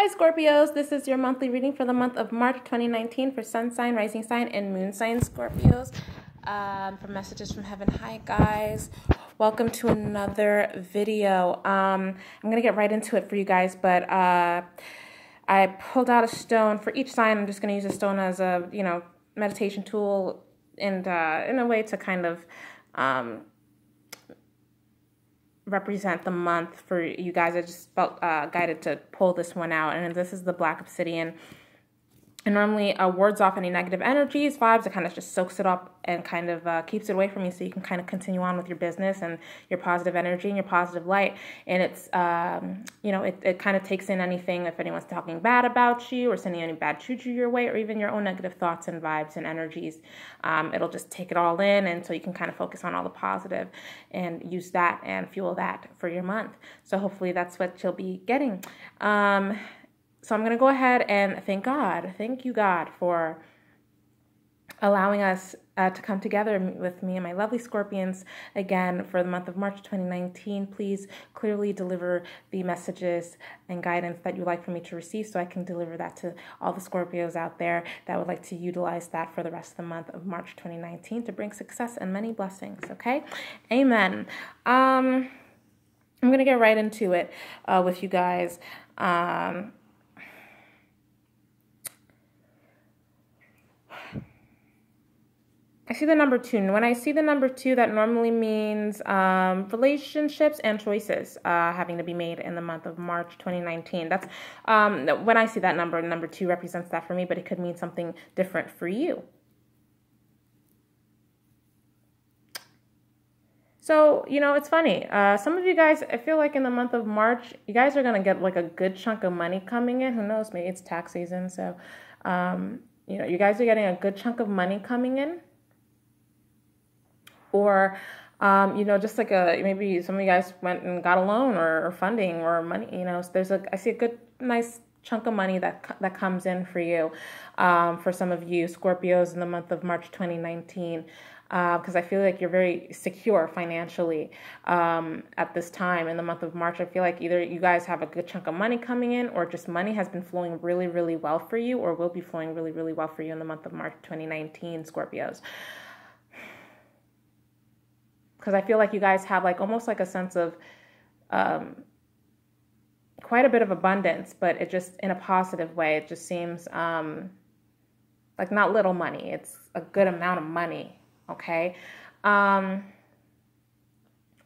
Hi Scorpios, this is your monthly reading for the month of March 2019 for Sun sign, Rising sign, and Moon sign Scorpios. For messages from heaven. Hi guys, welcome to another video. I'm going to get right into it for you guys, but I pulled out a stone for each sign. I'm just going to use a stone as a, meditation tool and in a way to kind of represent the month for you guys. I just felt guided to pull this one out, and this is the Black Obsidian. It normally wards off any negative energies, vibes. It kind of just soaks it up and kind of keeps it away from you, so you can kind of continue on with your business and your positive energy and your positive light. And it's, it kind of takes in anything, if anyone's talking bad about you or sending any bad juju your way, or even your own negative thoughts and vibes and energies. It'll just take it all in, and so you can kind of focus on all the positive and use that and fuel that for your month. So hopefully that's what you'll be getting. So I'm going to go ahead and thank God. Thank you, God, for allowing us to come together with me and my lovely Scorpions again for the month of March 2019. Please clearly deliver the messages and guidance that you'd like for me to receive, so I can deliver that to all the Scorpios out there that would like to utilize that for the rest of the month of March 2019 to bring success and many blessings, okay? Amen. I'm going to get right into it with you guys. I see the number 2. And when I see the number 2, that normally means relationships and choices having to be made in the month of March 2019. That's when I see that number 2 represents that for me, but it could mean something different for you. So, it's funny. Some of you guys, I feel like in the month of March, you guys are going to get like a good chunk of money coming in. Who knows? Maybe it's tax season. So, you guys are getting a good chunk of money coming in. Or, just like maybe some of you guys went and got a loan or funding or money, so I see a good, nice chunk of money that comes in for you, for some of you Scorpios in the month of March 2019, because I feel like you're very secure financially at this time in the month of March. I feel like either you guys have a good chunk of money coming in, or just money has been flowing really, really well for you, or will be flowing really, really well for you in the month of March 2019, Scorpios. Because I feel like you guys have like almost like a sense of quite a bit of abundance, but it just in a positive way. It just seems like not little money. It's a good amount of money, okay? Or,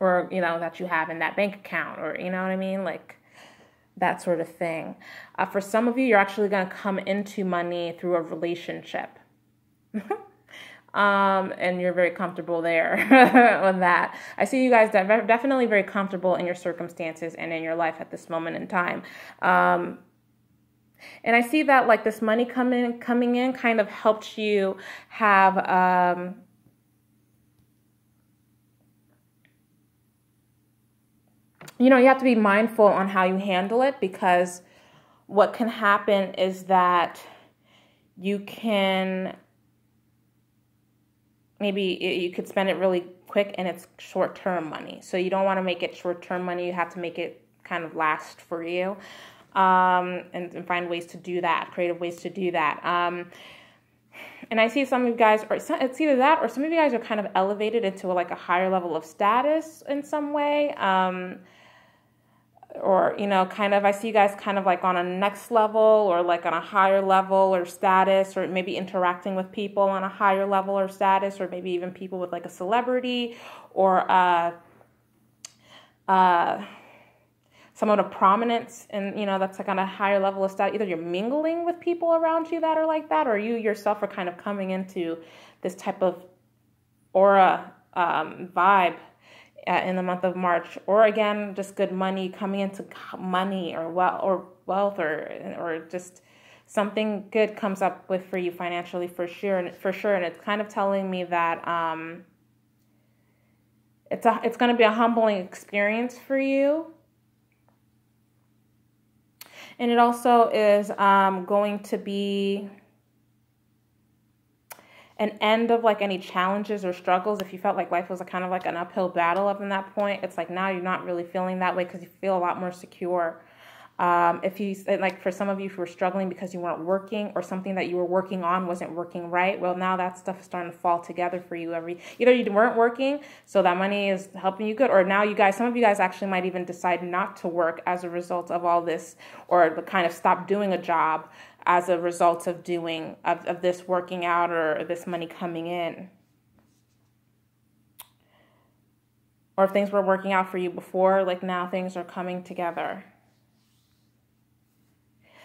that you have in that bank account, or, you know what I mean? Like that sort of thing. For some of you, you're actually going to come into money through a relationship. And you're very comfortable there with that. I see you guys definitely very comfortable in your circumstances and in your life at this moment in time. And I see that like this money coming in kind of helps you have, you have to be mindful on how you handle it, because what can happen is that you can... Maybe you could spend it really quick and it's short-term money. So you don't want to make it short-term money. You have to make it kind of last for you, and find ways to do that, creative ways to do that. And I see some of you guys, or it's either that or some of you guys are kind of elevated into like a higher level of status in some way. Or, kind of, I see you guys kind of like on a next level, or like on a higher level or status, or maybe interacting with people on a higher level or status, or maybe even people with like a celebrity or somewhat of prominence, and, that's like on a higher level of status. Either you're mingling with people around you that are like that, or you yourself are kind of coming into this type of aura, vibe, in the month of March, or again, just good money coming into money or wealth, or just something good comes up with for you financially for sure. And it's kind of telling me that it's going to be a humbling experience for you, and it also is going to be an end of like any challenges or struggles. If you felt like life was a kind of like an uphill battle up in that point, it's like now you're not really feeling that way, because you feel a lot more secure. If you, like for some of you who were struggling because you weren't working or something that you were working on wasn't working right, well, now that stuff is starting to fall together for you. Either you weren't working, so that money is helping you good, or now you guys, some of you guys actually might even decide not to work as a result of all this, or kind of stop doing a job as a result of of this working out or this money coming in. Or if things were working out for you before, like now things are coming together.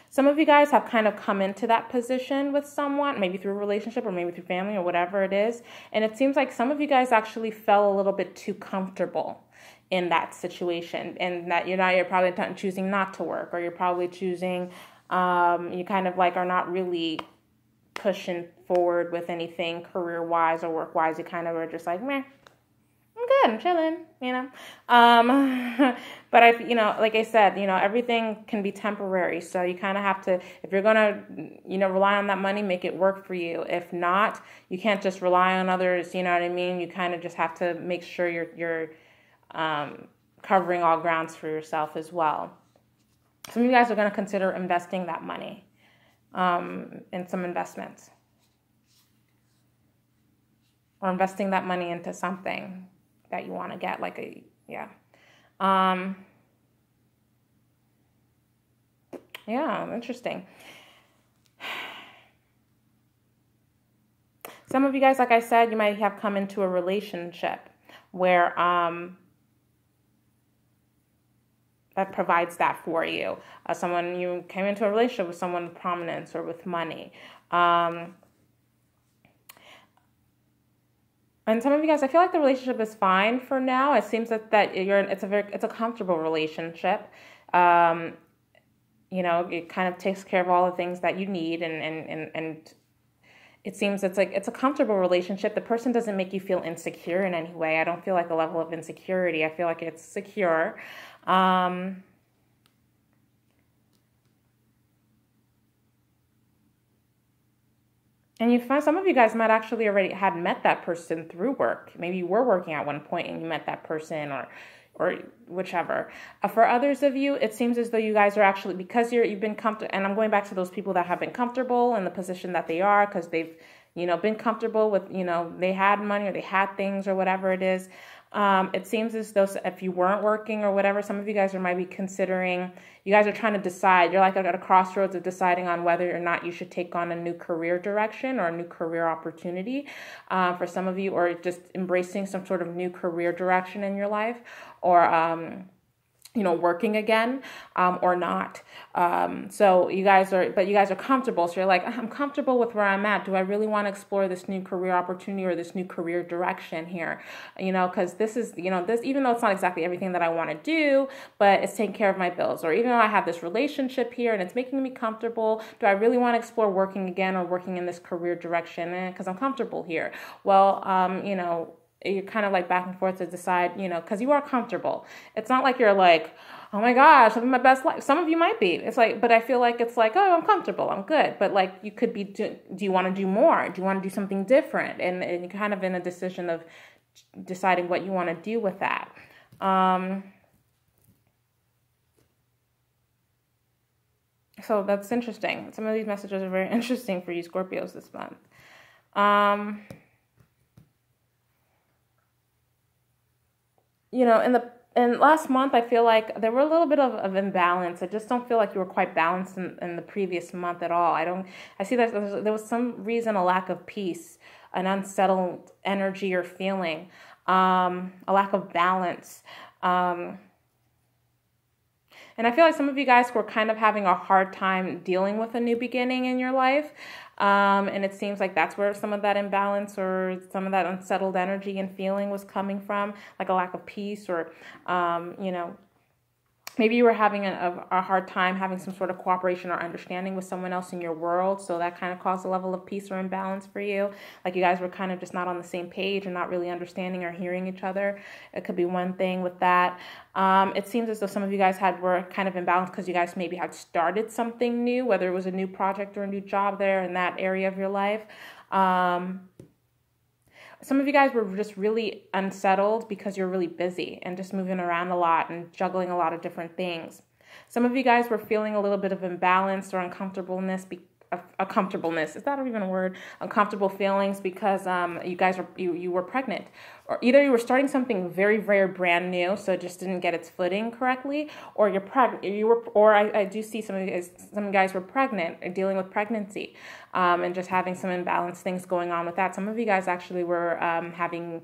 Some of you guys have kind of come into that position with someone, maybe through a relationship or maybe through family or whatever it is. And it seems like some of you guys actually fell a little bit too comfortable in that situation, and that you're probably choosing not to work, or you're probably choosing, you kind of like are not really pushing forward with anything career-wise or work-wise. You kind of are just like, meh. I'm good, I'm chilling, you know. But like I said, everything can be temporary. So you kind of have to, if you're going to, rely on that money, make it work for you. If not, you can't just rely on others, you know what I mean? You kind of just have to make sure you're covering all grounds for yourself as well. Some of you guys are going to consider investing that money in some investments. Or investing that money into something that you want to get, interesting. Some of you guys, like I said, you might have come into a relationship where that provides that for you. You came into a relationship with someone with prominence or with money. And some of you guys, I feel like the relationship is fine for now. It seems that it's a comfortable relationship. It kind of takes care of all the things that you need, and it seems it's a comfortable relationship. The person doesn't make you feel insecure in any way. I don't feel like a level of insecurity. I feel like it's secure. And you find some of you guys might actually already had met that person through work. Maybe you were working at one point and you met that person, or whichever. For others of you, it seems as though you guys are actually, because you've been comfortable, and I'm going back to those people that have been comfortable in the position that they are because they've, been comfortable with, they had money or they had things or whatever it is. It seems as though if you weren't working or whatever, some of you guys might be considering, you guys are trying to decide, you're like at a crossroads of deciding on whether or not you should take on a new career direction or a new career opportunity for some of you, or just embracing some sort of new career direction in your life, or working again, or not. So you guys are comfortable. So you're like, I'm comfortable with where I'm at. Do I really want to explore this new career opportunity or this new career direction here? Because this is, this, even though it's not exactly everything that I want to do, but it's taking care of my bills. Or even though I have this relationship here and it's making me comfortable, do I really want to explore working again or working in this career direction? Because I'm comfortable here. Well, you're kind of like back and forth to decide, because you are comfortable. It's not like you're like, oh my gosh, I'm living my best life. Some of you might be. It's like, but I feel like it's like, oh, I'm comfortable, I'm good. But like you could be, do you want to do more? Do you want to do something different? And you're kind of in a decision of deciding what you want to do with that. So that's interesting. Some of these messages are very interesting for you Scorpios this month. In last month, I feel like there were a little bit of imbalance. I just don't feel like you were quite balanced in the previous month at all. I see that there was some reason, a lack of peace, an unsettled energy or feeling, a lack of balance. And I feel like some of you guys were kind of having a hard time dealing with a new beginning in your life. And it seems like that's where some of that imbalance or some of that unsettled energy and feeling was coming from, like a lack of peace, or, maybe you were having a hard time having some sort of cooperation or understanding with someone else in your world. So that kind of caused a level of peace or imbalance for you. Like you guys were kind of just not on the same page and not really understanding or hearing each other. It could be one thing with that. It seems as though some of you guys were kind of imbalanced because you guys maybe had started something new, whether it was a new project or a new job there in that area of your life. Some of you guys were just really unsettled because you're really busy and just moving around a lot and juggling a lot of different things. Some of you guys were feeling a little bit of imbalance or uncomfortableness, is that even a word? Uncomfortable feelings because you guys were you were pregnant, or either you were starting something very, very brand new, so it just didn't get its footing correctly, or you're pregnant. Or I do see some of you guys were pregnant or dealing with pregnancy, and just having some imbalanced things going on with that. Some of you guys actually were having,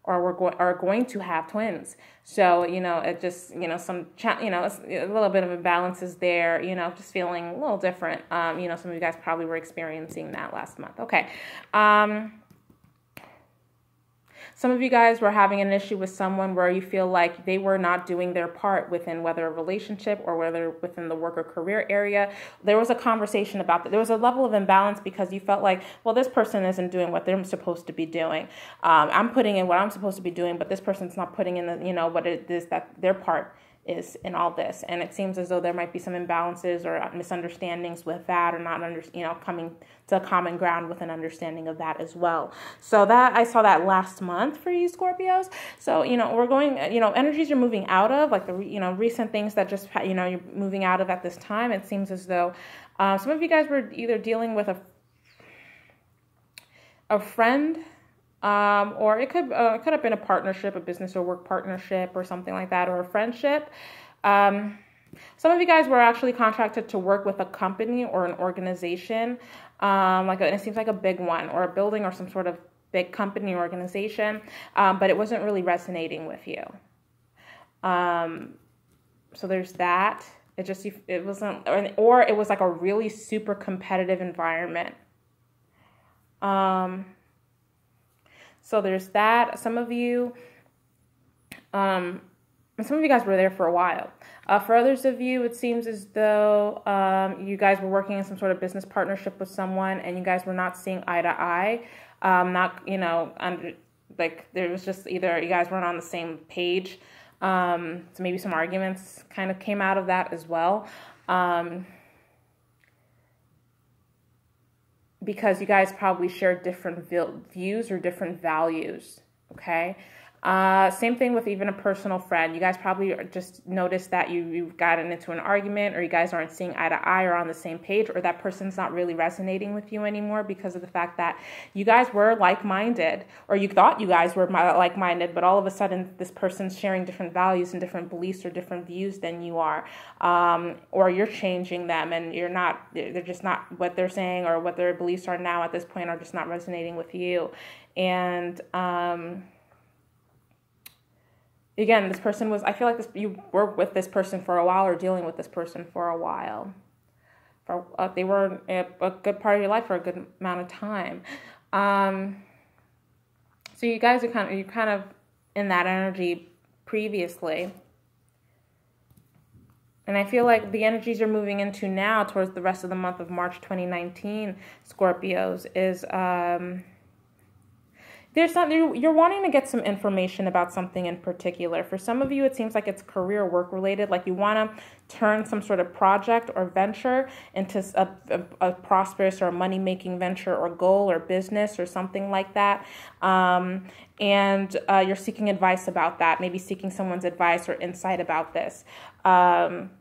or are going to have twins. So, it just, it's a little bit of imbalances there, just feeling a little different. Some of you guys probably were experiencing that last month. Okay. Some of you guys were having an issue with someone where you feel like they were not doing their part within whether a relationship or whether within the work or career area. There was a conversation about that. There was a level of imbalance because you felt like, well, this person isn't doing what they're supposed to be doing. I'm putting in what I'm supposed to be doing, but this person's not putting in the, what it is that their part is in all this. And it seems as though there might be some imbalances or misunderstandings with that, or not coming to a common ground with an understanding of that as well. So that I saw that last month for you Scorpios. So, we're going, energies you're moving out of, like the, recent things that just, you're moving out of at this time. It seems as though some of you guys were either dealing with a friend, or it could have been a partnership, a business or work partnership or something like that, or a friendship. Some of you guys were actually contracted to work with a company or an organization, and it seems like a big one, or a building or some sort of big company or organization, but it wasn't really resonating with you. So there's that. It wasn't, or it was like a really super competitive environment. So there's that. Some of you guys were there for a while. For others of you, it seems as though you guys were working in some sort of business partnership with someone, and you guys were not seeing eye to eye. There was just either you guys weren't on the same page. So maybe some arguments kind of came out of that as well. Because you guys probably share different views or different values, okay? Same thing with even a personal friend. You guys probably just noticed that you've gotten into an argument, or you guys aren't seeing eye to eye or on the same page, or that person's not really resonating with you anymore because of the fact that you guys were like-minded, or you thought you guys were like-minded, but all of a sudden this person's sharing different values and different beliefs or different views than you are, or you're changing them and they're just not, what they're saying or what their beliefs are now at this point are just not resonating with you. And, again, this person I feel like you were with this person for a while, or dealing with this person for a while. They were a good part of your life for a good amount of time. So you guys are kind of in that energy previously. And I feel like the energies you're moving into now towards the rest of the month of March 2019, Scorpios, is you're wanting to get some information about something in particular. For some of you, it seems like it's career work related, like you want to turn some sort of project or venture into a prosperous or money-making venture or goal or business or something like that. And you're seeking advice about that, maybe seeking someone's advice or insight about this. Some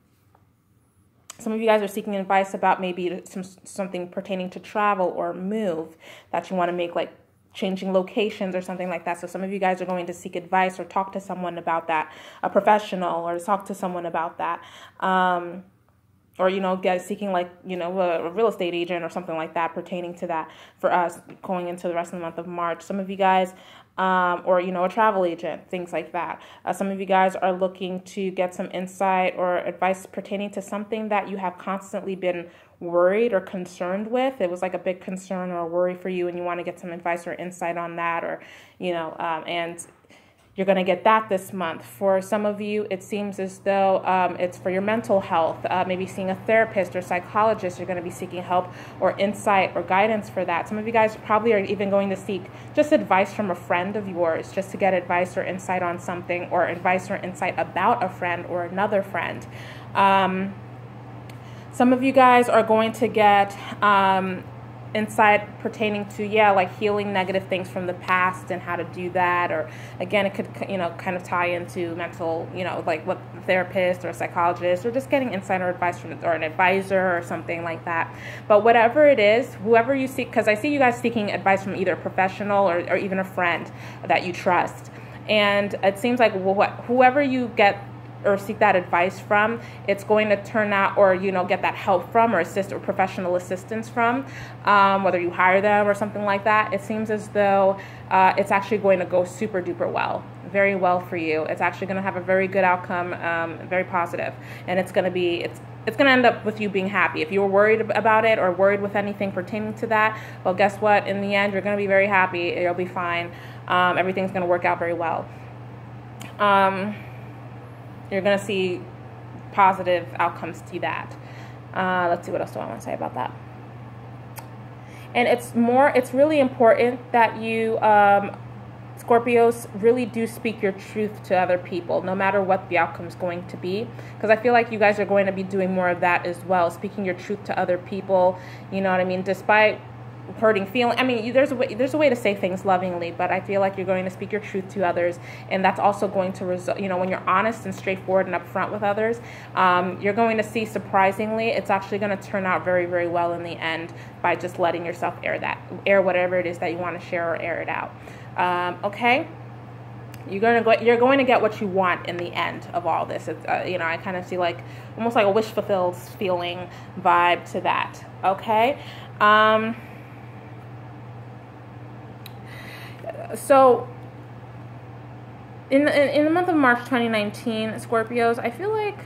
of you guys are seeking advice about maybe something pertaining to travel or move that you want to make, like changing locations or something like that. So some of you guys are going to seek advice or talk to someone about that, a professional, or talk to someone about that. Or, guys seeking a real estate agent or something like that pertaining to that for us going into the rest of the month of March. Some of you guys, or, a travel agent, things like that. Some of you guys are looking to get some insight or advice pertaining to something that you have constantly been worried or concerned with. It was like a big concern or a worry for you, and you want to get some advice or insight on that, or, and you're going to get that this month. For some of you, it seems as though it's for your mental health, maybe seeing a therapist or psychologist. You're going to be seeking help or insight or guidance for that. Some of you guys probably are even going to seek just advice from a friend of yours, just to get advice or insight on something, or advice or insight about a friend or another friend. Some of you guys are going to get insight pertaining to, yeah, like healing negative things from the past and how to do that. Or again, it could, you know, kind of tie into mental, you know, like what a therapist or a psychologist, or just getting insight or advice from, or an advisor or something like that. But whatever it is, whoever you seek, because I see you guys seeking advice from either a professional or even a friend that you trust. And it seems like whoever you get or seek that advice from, it's going to turn out, or, you know, get that help from, or assist or professional assistance from, whether you hire them or something like that. It seems as though it's actually going to go super duper well, very well for you. It's actually going to have a very good outcome, very positive, and it's going to be, it's going to end up with you being happy. If you were worried about it or worried with anything pertaining to that, well, guess what? In the end, you're going to be very happy. You'll be fine. Everything's going to work out very well. You're going to see positive outcomes to that. Let's see, what else do I want to say about that? And it's really important that you, Scorpios, really do speak your truth to other people, no matter what the outcome is going to be. Because I feel like you guys are going to be doing more of that as well, speaking your truth to other people, you know what I mean? Despite hurting feeling, I mean, there's a way to say things lovingly, but I feel like you're going to speak your truth to others, and that's also going to result, you know, when you're honest and straightforward and upfront with others, you're going to see, surprisingly, it's actually going to turn out very, very well in the end by just letting yourself air whatever it is that you want to share, or air it out. Okay. You're going to get what you want in the end of all this. It's, you know, I kind of see like almost like a wish fulfilled feeling vibe to that. Okay. So in the month of March 2019, Scorpios, I feel like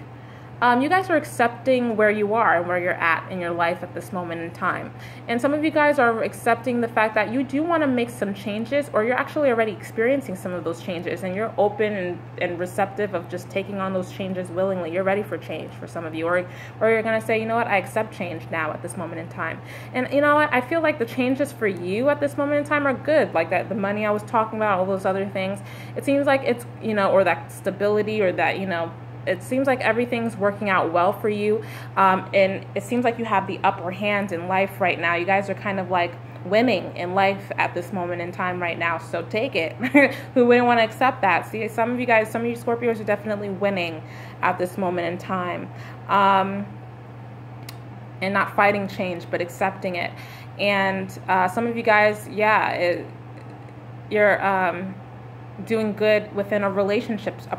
you guys are accepting where you are and where you're at in your life at this moment in time. And some of you guys are accepting the fact that you do want to make some changes, or you're actually already experiencing some of those changes, and you're open and receptive of just taking on those changes willingly. You're ready for change for some of you, or you're going to say, you know what, I accept change now at this moment in time. And you know what, I feel like the changes for you at this moment in time are good, like that, the money I was talking about, all those other things. It seems like it's, you know, or that stability, or that, you know, it seems like everything's working out well for you, and it seems like you have the upper hand in life right now. You guys are kind of like winning in life at this moment in time right now, so take it. Who wouldn't want to accept that? See, some of you Scorpios are definitely winning at this moment in time, and not fighting change, but accepting it. And some of you guys, yeah, you're doing good within a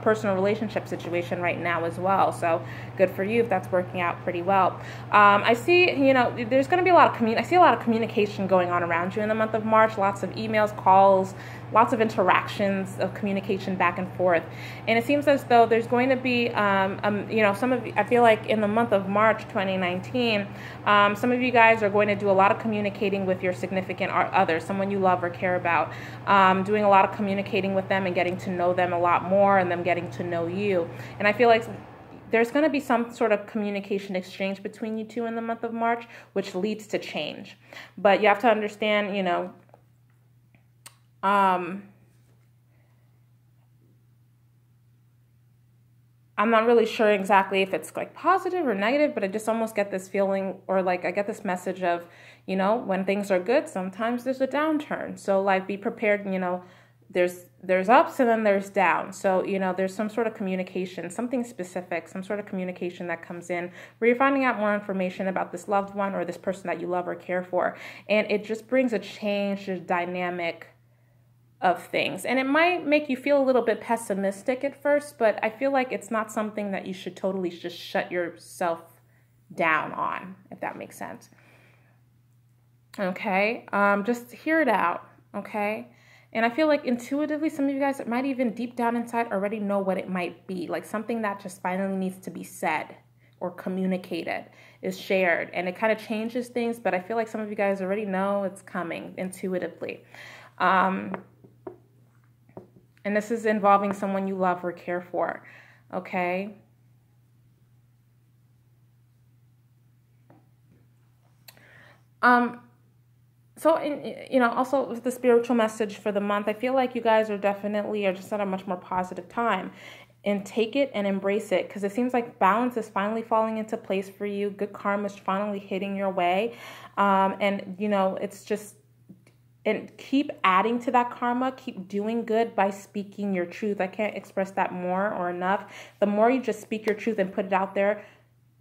personal relationship situation right now as well. So good for you if that's working out pretty well. I see, you know, there's going to be a lot of communication going on around you in the month of March. Lots of emails, calls, lots of interactions of communication back and forth. And it seems as though there's going to be, you know, I feel like in the month of March 2019, some of you guys are going to do a lot of communicating with your significant other, someone you love or care about, doing a lot of communicating with them and getting to know them a lot more, and them getting to know you. And I feel like there's going to be some sort of communication exchange between you two in the month of March, which leads to change. But you have to understand, you know, I'm not really sure exactly if it's like positive or negative, but I just almost get this feeling, or like I get this message of, you know, when things are good, sometimes there's a downturn. So like, be prepared, you know, there's ups and then there's downs. So, you know, there's some sort of communication, something specific, some sort of communication that comes in where you're finding out more information about this loved one or this person that you love or care for. And it just brings a change to the dynamic of things. And it might make you feel a little bit pessimistic at first, but I feel like it's not something that you should totally just shut yourself down on, if that makes sense. Okay. Just hear it out. Okay. And I feel like intuitively, some of you guys might even deep down inside already know what it might be, like something that just finally needs to be said or communicated, is shared, and it kind of changes things. But I feel like some of you guys already know it's coming intuitively. And this is involving someone you love or care for. Okay. So, you know, also with the spiritual message for the month, I feel like you guys are just at a much more positive time. and take it and embrace it, because it seems like balance is finally falling into place for you. Good karma is finally hitting your way. And, you know, it's just, and keep adding to that karma. Keep doing good by speaking your truth. I can't express that more or enough. The more you just speak your truth and put it out there,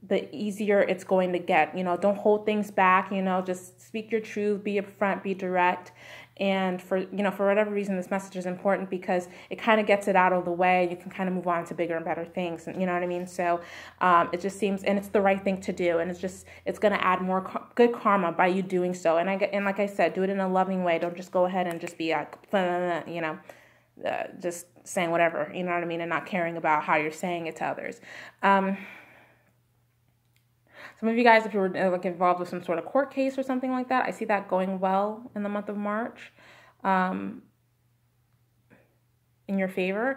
the easier it's going to get. You know, don't hold things back, you know, just speak your truth, be upfront, be direct. And for, you know, for whatever reason, this message is important because it kind of gets it out of the way. You can kind of move on to bigger and better things. And you know what I mean? So it just seems, and it's the right thing to do. And it's going to add more good karma by you doing so. And like I said, do it in a loving way. Don't just go ahead and just be like, you know, just saying whatever, you know what I mean? And not caring about how you're saying it to others. Some of you guys, if you were like involved with some sort of court case or something like that, I see that going well in the month of March, in your favor.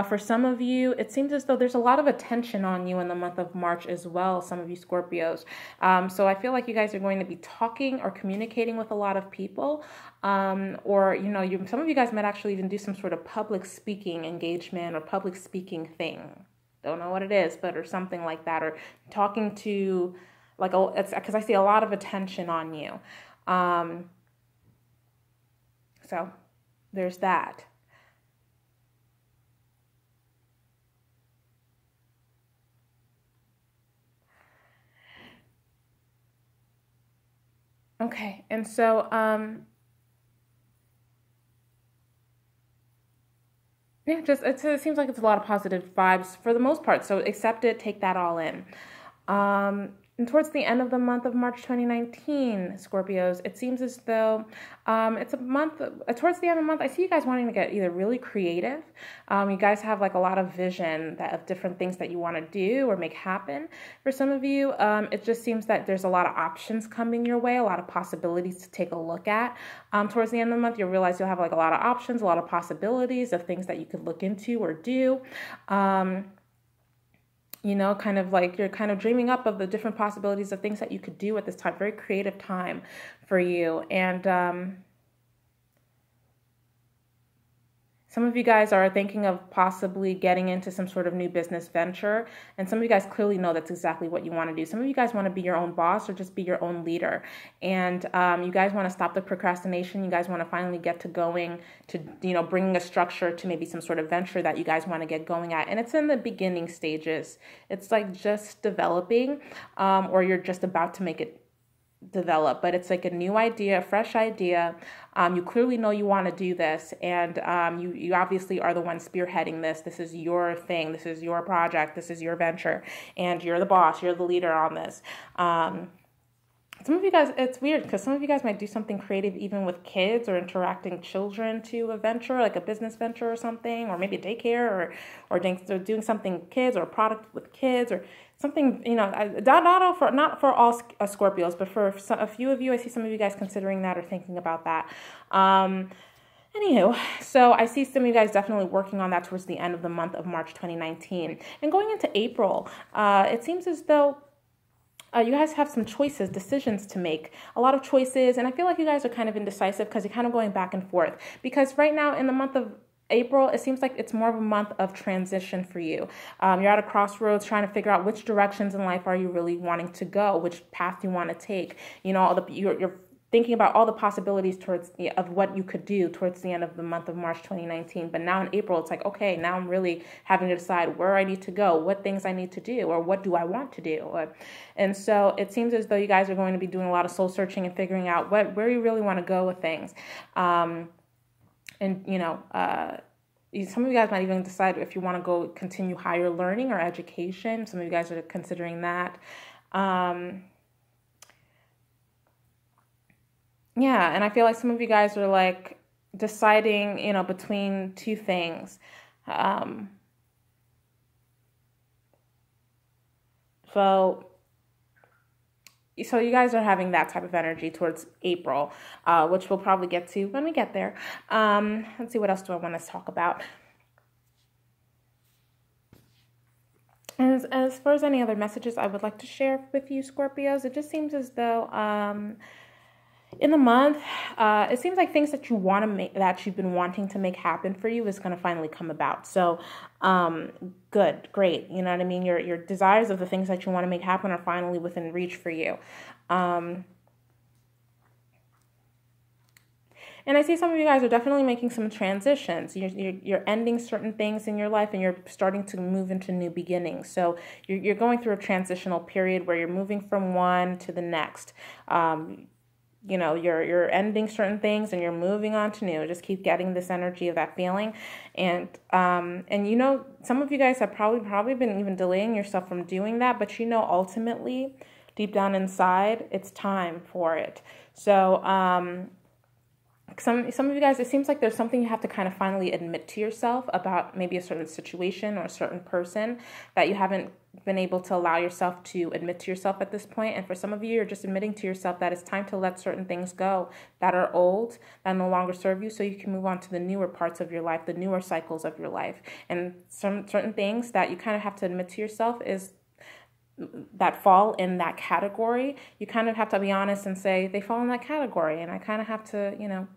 For some of you, it seems as though there's a lot of attention on you in the month of March as well, some of you Scorpios. So I feel like you guys are going to be talking or communicating with a lot of people, or, you know, some of you guys might actually even do some sort of public speaking engagement or public speaking thing. Don't know what it is, but or something like that, or talking to, like, it's because I see a lot of attention on you. So there's that. Okay, and so yeah, just it seems like it's a lot of positive vibes for the most part. So accept it, take that all in. And towards the end of the month of March 2019, Scorpios, it seems as though it's a month, towards the end of the month, I see you guys wanting to get either really creative. You guys have like a lot of vision of different things that you want to do or make happen. For some of you, it just seems that there's a lot of options coming your way, a lot of possibilities to take a look at. Towards the end of the month, you'll realize you'll have like a lot of options, a lot of possibilities of things that you could look into or do. You know, kind of like you're kind of dreaming up of the different possibilities of things that you could do at this time. Very creative time for you. And some of you guys are thinking of possibly getting into some sort of new business venture. And some of you guys clearly know that's exactly what you want to do. Some of you guys want to be your own boss or just be your own leader. And you guys want to stop the procrastination. You guys want to finally get to going to, you know, bringing a structure to maybe some sort of venture that you guys want to get going at. And it's in the beginning stages. It's like just developing, or you're just about to make it develop, but it's like a new idea, a fresh idea. You clearly know you want to do this, and you obviously are the one spearheading this. This is your thing. This is your project. This is your venture, and you're the boss. You're the leader on this. Some of you guys, it's weird because some of you guys might do something creative even with kids or interacting children to a venture, like a business venture or something, or maybe a daycare or doing something kids or a product with kids or something, you know, not for all Scorpios, but for a few of you, I see some of you guys considering that or thinking about that. Anywho, so I see some of you guys definitely working on that towards the end of the month of March 2019. And going into April, it seems as though you guys have some choices, decisions to make, a lot of choices. And I feel like you guys are kind of indecisive because you're kind of going back and forth. Because right now in the month of April, it seems like it's more of a month of transition for you. You're at a crossroads trying to figure out which directions in life are you really wanting to go, which path you want to take. You know, you're thinking about all the possibilities of what you could do towards the end of the month of March 2019. But now in April, it's like, okay, now I'm really having to decide where I need to go, what things I need to do, or what do I want to do. And so it seems as though you guys are going to be doing a lot of soul searching and figuring out where you really want to go with things. And, you know, some of you guys might even decide if you want to go continue higher learning or education. Some of you guys are considering that. Yeah, and I feel like some of you guys are like deciding, you know, between two things. So you guys are having that type of energy towards April, which we'll probably get to when we get there. Let's see, what else do I want to talk about? As far as any other messages I would like to share with you, Scorpios, it just seems as though in the month, it seems like things that you want to make, that you've been wanting to make happen for you, is going to finally come about. So, good, great. You know what I mean? Your desires of the things that you want to make happen are finally within reach for you. And I see some of you guys are definitely making some transitions. You're ending certain things in your life, and you're starting to move into new beginnings. So you're going through a transitional period where you're moving from one to the next. You know, you're ending certain things and you're moving on to new. Just keep getting this energy of that feeling. And you know, some of you guys have probably been even delaying yourself from doing that, but you know, ultimately, deep down inside, it's time for it. So, some of you guys, it seems like there's something you have to kind of finally admit to yourself about maybe a certain situation or a certain person that you haven't been able to allow yourself to admit to yourself at this point. And for some of you, you're just admitting to yourself that it's time to let certain things go that are old, that no longer serve you, so you can move on to the newer parts of your life, the newer cycles of your life. And some certain things that you kind of have to admit to yourself is that fall in that category. You kind of have to be honest and say, they fall in that category, and I kind of have to, you know,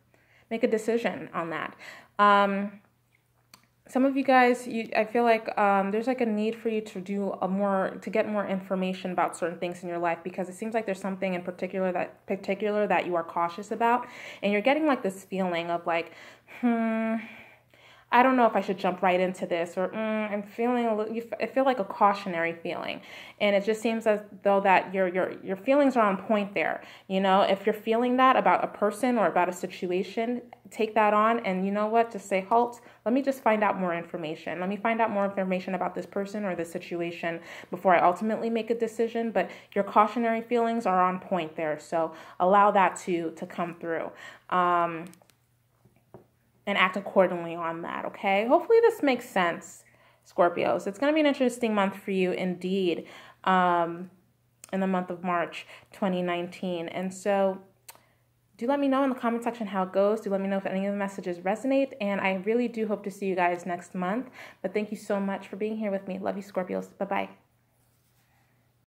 make a decision on that. Some of you guys, I feel like there's like a need for you to do to get more information about certain things in your life, because it seems like there's something in particular that you are cautious about, and you're getting like this feeling of like, I don't know if I should jump right into this, or I'm feeling I feel like a cautionary feeling, and it just seems as though that your feelings are on point there. You know, if you're feeling that about a person or about a situation, take that on, and you know what? Just say, halt. Let me just find out more information. Let me find out more information about this person or this situation before I ultimately make a decision. But your cautionary feelings are on point there, so allow that to come through. And act accordingly on that, okay? Hopefully this makes sense, Scorpios. It's going to be an interesting month for you indeed, in the month of March 2019. And so do let me know in the comment section how it goes. Do let me know if any of the messages resonate. And I really do hope to see you guys next month. But thank you so much for being here with me. Love you, Scorpios. Bye-bye.